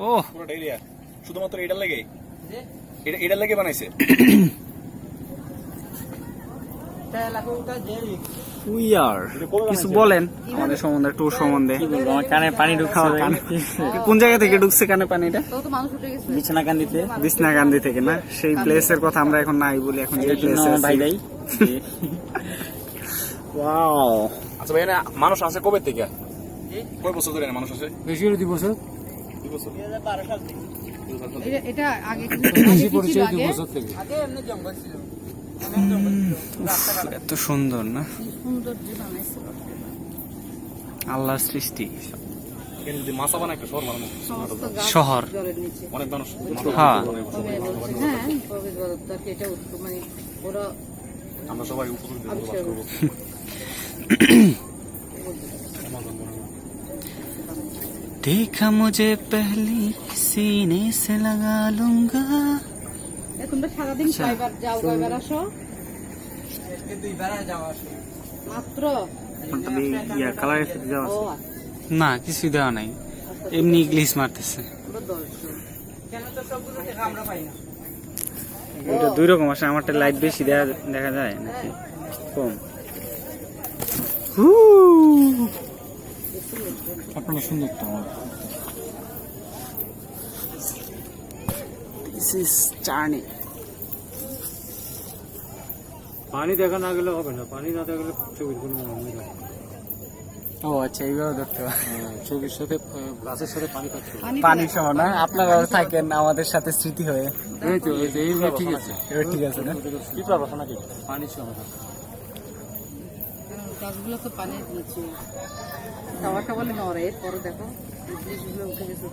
ও পুরোটা এরিয়া শুধুমাত্র এটার লেগে এটার লেগে বানাইছে। কিছু বলেন আমাদের সম্বন্ধে, ট্যুর সম্বন্ধে। আমার কানে পানি ঢুকছে। কোন জায়গা থেকে ঢুকছে কানে পানিটা? বিছনাকান্দিতে। বিছনাকান্দি থেকে না? সেই প্লেসের কথা আমরা এখন নাই বলি, এখন যে প্লেসে আছি। ভাই ভাই ওয়াও। আচ্ছা ভাই, এখানে মানুষ আছে কবে থেকে? কয় বছর ধরে এখানে মানুষ আছে? বেশি হলে 2 বছর। 2 বছর। এটা আগে বেশি পরিচয় 2 বছর থেকে। আগে এমনি জঙ্গল ছিল। এত সুন্দর না সুন্দর যে বানাইছে আল্লাহর সৃষ্টি। এখানে যদি মাছা বানায় একটা শহর বানানো, সমস্ত গাছ শহর। জলের নিচে। অনেক মানুষ হ্যাঁ। হ্যাঁ, প্রবেশ দ্বার এটা মানে ওরা আমরা সবাই উপকূল দিয়ে বাস করবো। देखा मुझे पहली सीने से लगा लूंगा। তোমরা সারাদিন কয়বার যাও, কয়বার আসো? মাত্র কালার এফেক্ট দেওয়া আছে? না, কিছুই দেওয়া নাই, এমনি গ্লিস মারতেছে। এটা 2 রকম আসে, আমারটা লাইট বেশি দেখা যায় নাকি কম? আপনারা সুন্দর তো। This is journey. পানি দেখা না গেলে হবে না, পানি না দেখলে ছবির কোনো মানে হয় না। ও আচ্ছা, এইভাবে ধরতে হবে। ছবির সাথে গাছের সাথে পানি পাচ্ছে। পানি সহ না? আপনারাও থাকেন আমাদের সাথে স্মৃতি হয়ে। এই তো এইবার ঠিক আছে। এবার ঠিক আছে না? কি পারবো নাকি পানি সহ গাছগুলো তো পানির নিচে। খাওয়াটা বলে নড়ে, পরে দেখো জিনিসগুলো উঠে গেছে।